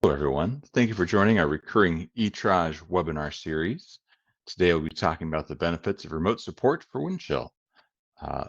Hello, everyone. Thank you for joining our recurring ETRAGE webinar series. Today, we'll be talking about the benefits of remote support for Windchill.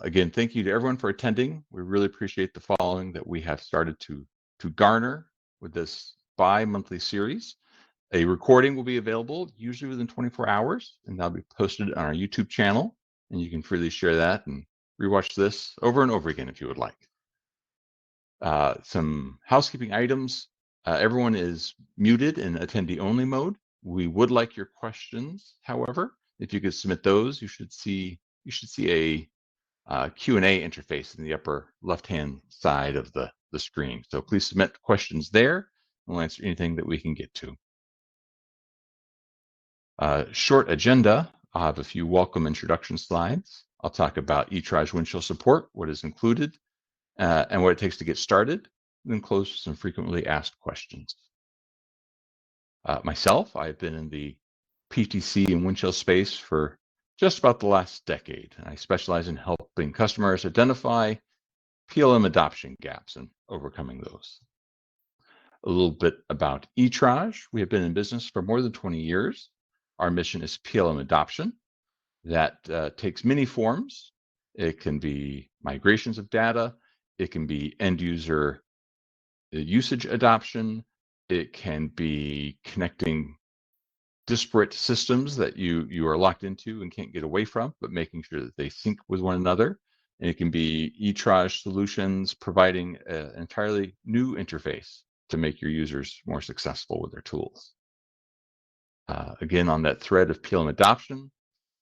Again, thank you to everyone for attending. We really appreciate the following that we have started to garner with this bi-monthly series. A recording will be available usually within 24 hours, and that'll be posted on our YouTube channel, and you can freely share that and rewatch this over and over again if you would like. Some housekeeping items. Everyone is muted in attendee only mode. We would like your questions, however. If you could submit those, you should see a Q&A interface in the upper left-hand side of the screen. So please submit questions there, and we'll answer anything that we can get to. Short agenda. I'll have a few welcome introduction slides. I'll talk about ETRAGE Windchill support, what is included, and what it takes to get started, and then close with some frequently asked questions. Myself, I've been in the PTC and Windchill space for just about the last decade. I specialize in helping customers identify PLM adoption gaps and overcoming those. A little bit about ETRAGE. We have been in business for more than 20 years. Our mission is PLM adoption. That takes many forms. It can be migrations of data. It can be end user usage adoption. It can be connecting disparate systems that you are locked into and can't get away from, but making sure that they sync with one another. And it can be ETRAGE solutions providing an entirely new interface to make your users more successful with their tools. Again, on that thread of PLM adoption,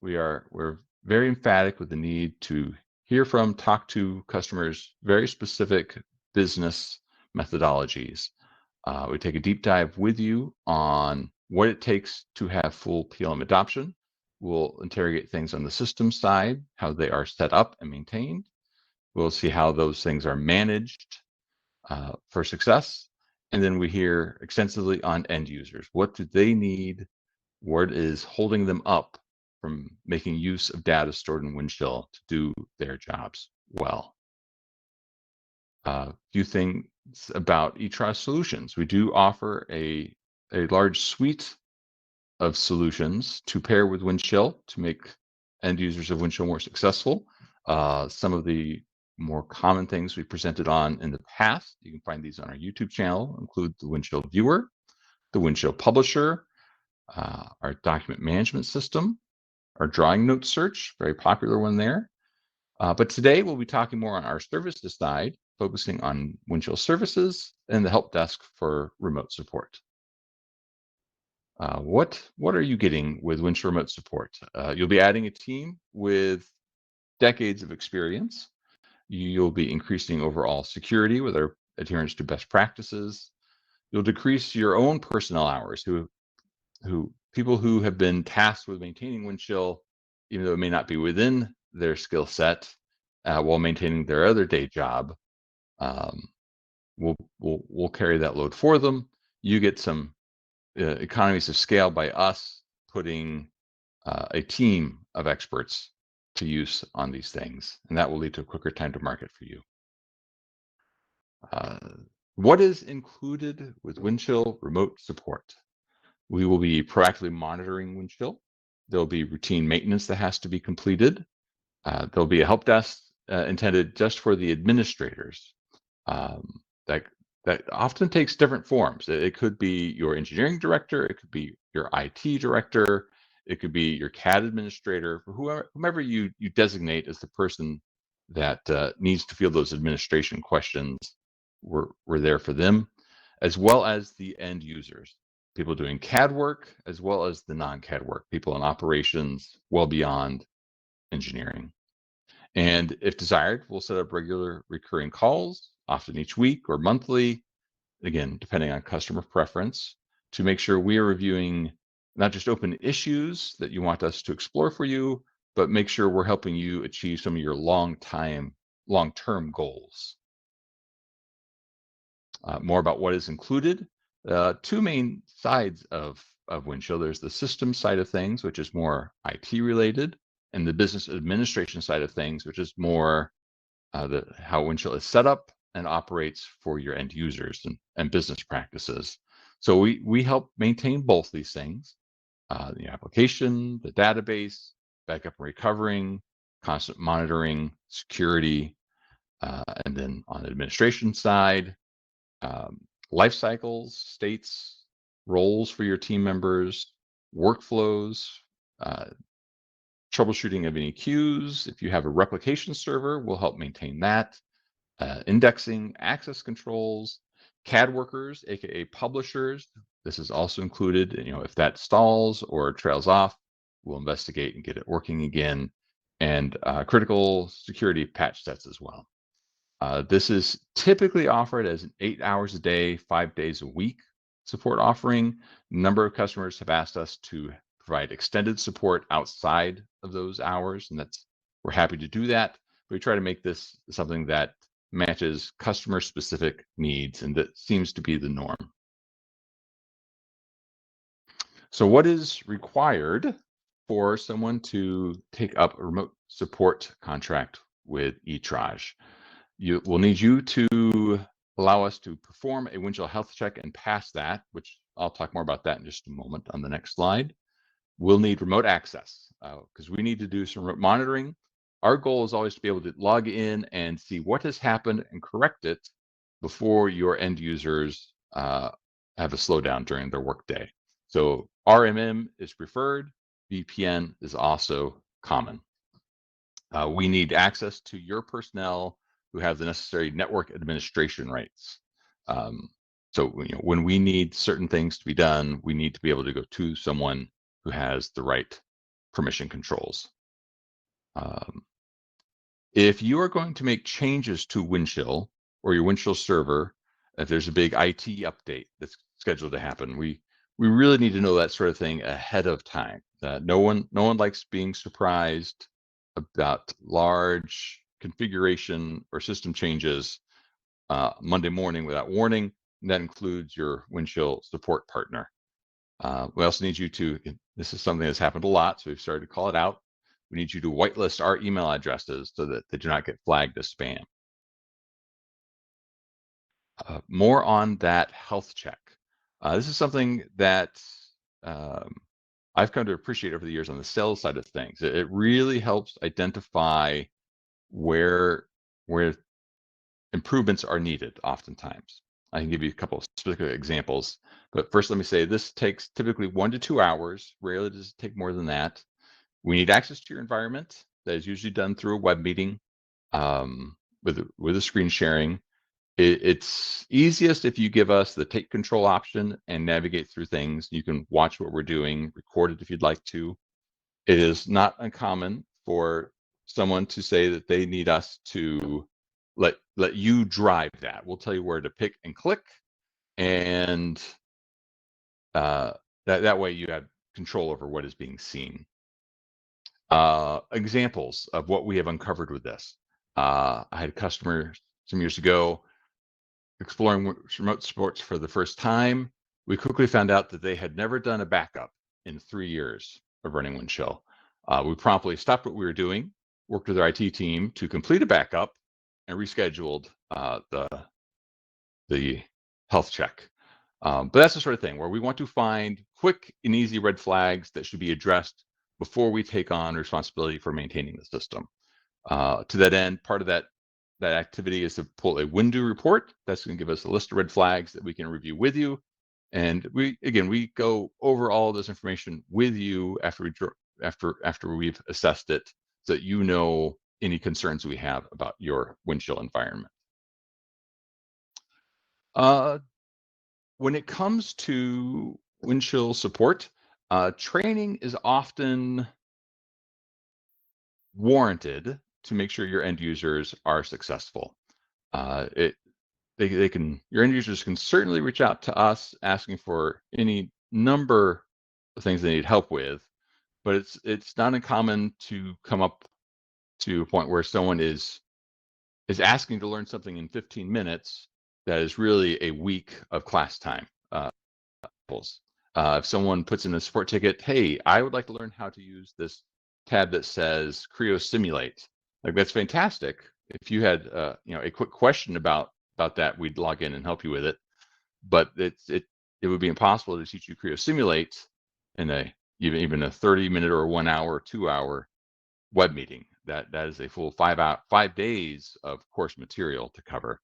we're very emphatic with the need to hear from, talk to customers, very specific business methodologies. We take a deep dive with you on what it takes to have full PLM adoption. We'll interrogate things on the system side, how they are set up and maintained. We'll see how those things are managed for success. And then we hear extensively on end users. What do they need? What is holding them up from making use of data stored in Windchill to do their jobs well? A few things about ETRAGE solutions. We do offer a large suite of solutions to pair with Windchill to make end users of Windchill more successful. Some of the more common things we presented on in the past, you can find these on our YouTube channel, include the Windchill Viewer, the Windchill Publisher, our document management system, our drawing note search, very popular one there. But today we'll be talking more on our services side, focusing on Windchill services and the help desk for remote support. What are you getting with Windchill remote support? You'll be adding a team with decades of experience. You'll be increasing overall security with our adherence to best practices. You'll decrease your own personnel hours, people who have been tasked with maintaining Windchill, even though it may not be within their skill set, while maintaining their other day job. We'll carry that load for them. You get some economies of scale by us putting a team of experts to use on these things, and that will lead to a quicker time to market for you. What is included with Windchill remote support? We will be proactively monitoring Windchill. There'll be routine maintenance that has to be completed. There'll be a help desk intended just for the administrators. That often takes different forms. It could be your engineering director, it could be your IT director, it could be your CAD administrator, whomever you designate as the person that needs to field those administration questions. We're there for them, as well as the end users, people doing CAD work, as well as the non-CAD work, people in operations, well beyond engineering. And if desired, we'll set up regular recurring calls, often each week or monthly, again, depending on customer preference, to make sure we are reviewing not just open issues that you want us to explore for you, but make sure we're helping you achieve some of your long-term goals. More about what is included. Two main sides of Windchill. There's the system side of things, which is more IT related, and the business administration side of things, which is more how Windchill is set up and operates for your end users and business practices. So we help maintain both these things, the application, the database, backup and recovering, constant monitoring, security, and then on the administration side, um, life cycles, states, roles for your team members, workflows, uh, troubleshooting of any queues. If you have a replication server, we'll help maintain that. Indexing, access controls, CAD workers, aka publishers. This is also included. If that stalls or trails off, we'll investigate and get it working again. And critical security patch sets as well. This is typically offered as an 8 hours a day, 5 days a week support offering. A number of customers have asked us to provide extended support outside of those hours, and we're happy to do that. We try to make this something that matches customer specific needs, and that seems to be the norm. So what is required for someone to take up a remote support contract with ETRAGE? We'll need you to allow us to perform a Windchill health check and pass that, which I'll talk more about that in just a moment on the next slide. We'll need remote access because we need to do some remote monitoring. Our goal is always to be able to log in and see what has happened and correct it before your end users have a slowdown during their workday. So RMM is preferred. VPN is also common. We need access to your personnel who have the necessary network administration rights. So when we need certain things to be done, we need to be able to go to someone who has the right permission controls. If you are going to make changes to Windchill or your Windchill server, if there's a big IT update that's scheduled to happen, we really need to know that sort of thing ahead of time. No one likes being surprised about large configuration or system changes Monday morning without warning. And that includes your Windchill support partner. We also need you to, this is something that's happened a lot, so we've started to call it out. We need you to whitelist our email addresses so that they do not get flagged as spam. More on that health check. This is something that I've come to appreciate over the years on the sales side of things. It really helps identify where improvements are needed oftentimes. I can give you a couple of specific examples, but first let me say this takes typically 1 to 2 hours. Rarely does it take more than that. We need access to your environment. That is usually done through a web meeting with a screen sharing. It's easiest if you give us the take control option and navigate through things. You can watch what we're doing, record it if you'd like to. It is not uncommon for someone to say that they need us to let you drive that. We'll tell you where to pick and click, and that way you have control over what is being seen. Examples of what we have uncovered with this. I had a customer some years ago exploring remote supports for the first time. We quickly found out that they had never done a backup in 3 years of running Windchill. We promptly stopped what we were doing, worked with our IT team to complete a backup, and rescheduled the health check. But that's the sort of thing where we want to find quick and easy red flags that should be addressed before we take on responsibility for maintaining the system. To that end, part of that activity is to pull a Windu report. That's going to give us a list of red flags that we can review with you. And we go over all of this information with you after we've assessed it, so that you know any concerns we have about your Windchill environment. When it comes to Windchill support, training is often warranted to make sure your end users are successful. Your end users can certainly reach out to us asking for any number of things they need help with, but it's not uncommon to come up to a point where someone is asking to learn something in 15 minutes that is really a week of class time. If someone puts in a support ticket, hey, I would like to learn how to use this tab that says Creo Simulate. Like, that's fantastic. If you had a quick question about that, we'd log in and help you with it. But it would be impossible to teach you Creo Simulate in even a 30-minute or 1 hour or 2 hour web meeting. That is a full 5 days of course material to cover.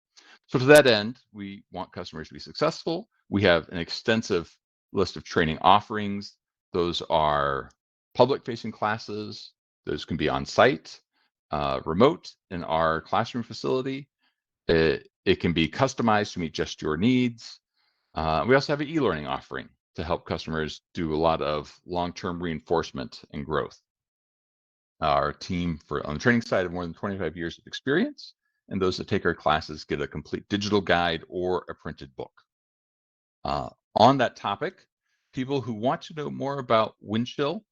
So to that end, we want customers to be successful. We have an extensive list of training offerings. Those are public-facing classes. Those can be on site, remote in our classroom facility. It can be customized to meet just your needs. We also have an e-learning offering to help customers do a lot of long-term reinforcement and growth. Our team on the training side have more than 25 years of experience, and those that take our classes get a complete digital guide or a printed book. On that topic, people who want to know more about Windchill,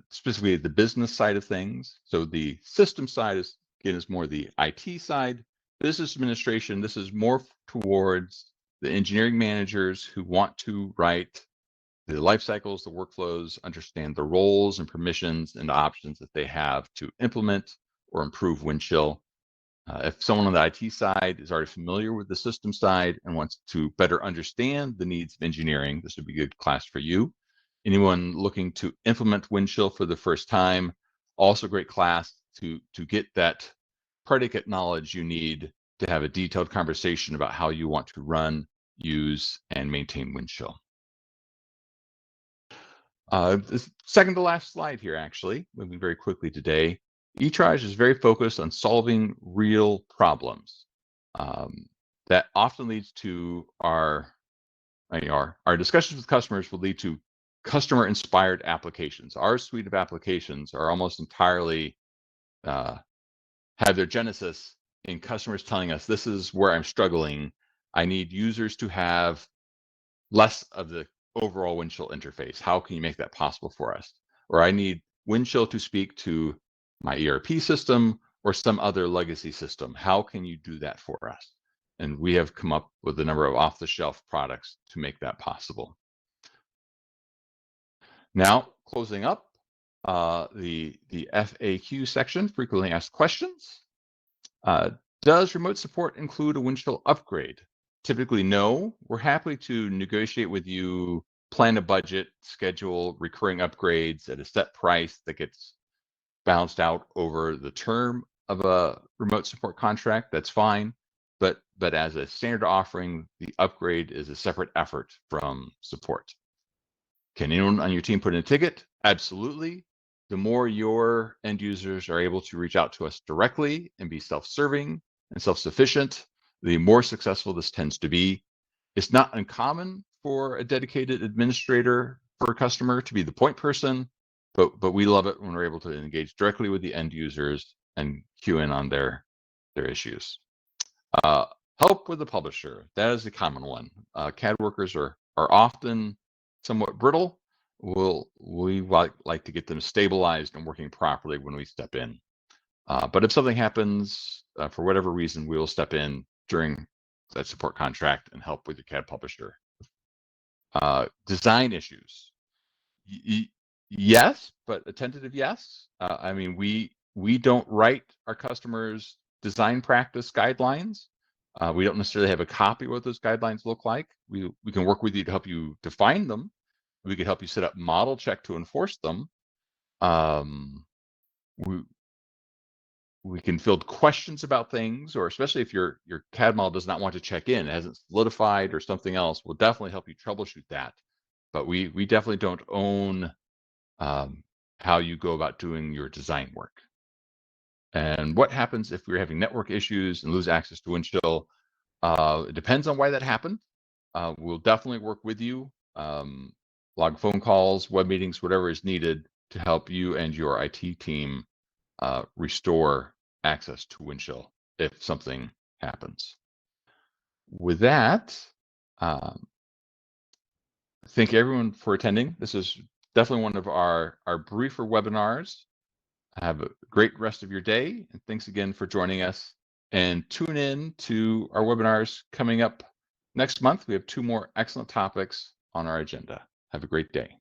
specifically the business side of things. So the system side is more the IT side. Business administration, this is more towards the engineering managers who want to write the life cycles, the workflows, understand the roles and permissions and the options that they have to implement or improve Windchill. If someone on the IT side is already familiar with the system side and wants to better understand the needs of engineering, this would be a good class for you. Anyone looking to implement Windchill for the first time, also a great class to get that predicate knowledge you need to have a detailed conversation about how you want to run, use, and maintain Windchill. The second to last slide here, actually, moving very quickly today. ETRAGE is very focused on solving real problems. That often leads to our discussions with customers will lead to customer-inspired applications. Our suite of applications are almost entirely have their genesis in customers telling us, this is where I'm struggling. I need users to have less of the overall Windchill interface. How can you make that possible for us? Or I need Windchill to speak to my ERP system or some other legacy system. How can you do that for us? And we have come up with a number of off-the-shelf products to make that possible. Now, closing up the FAQ section, frequently asked questions. Does remote support include a Windchill upgrade? Typically, no. We're happy to negotiate with you, plan a budget, schedule recurring upgrades at a set price that gets balanced out over the term of a remote support contract. That's fine. But as a standard offering, the upgrade is a separate effort from support. Can anyone on your team put in a ticket? Absolutely. The more your end users are able to reach out to us directly and be self-serving and self-sufficient, the more successful this tends to be. It's not uncommon for a dedicated administrator for a customer to be the point person, but we love it when we're able to engage directly with the end users and cue in on their issues. Help with the publisher. That is a common one. CAD workers are often somewhat brittle. We like to get them stabilized and working properly when we step in. But if something happens for whatever reason, we will step in during that support contract and help with your CAD publisher. Design issues. Yes, but a tentative yes. I mean, we don't write our customers' design practice guidelines. We don't necessarily have a copy of what those guidelines look like. We can work with you to help you define them. We can help you set up model check to enforce them. We can field questions about things, or especially if your CAD model does not want to check in, it hasn't solidified or something else, we'll definitely help you troubleshoot that. But we definitely don't own how you go about doing your design work. And what happens if we're having network issues and lose access to Windchill? It depends on why that happened. We'll definitely work with you, log phone calls, web meetings, whatever is needed to help you and your IT team restore access to Windchill if something happens. With that, thank everyone for attending. This is definitely one of our briefer webinars. Have a great rest of your day, and thanks again for joining us. And tune in to our webinars coming up next month. We have 2 more excellent topics on our agenda. Have a great day.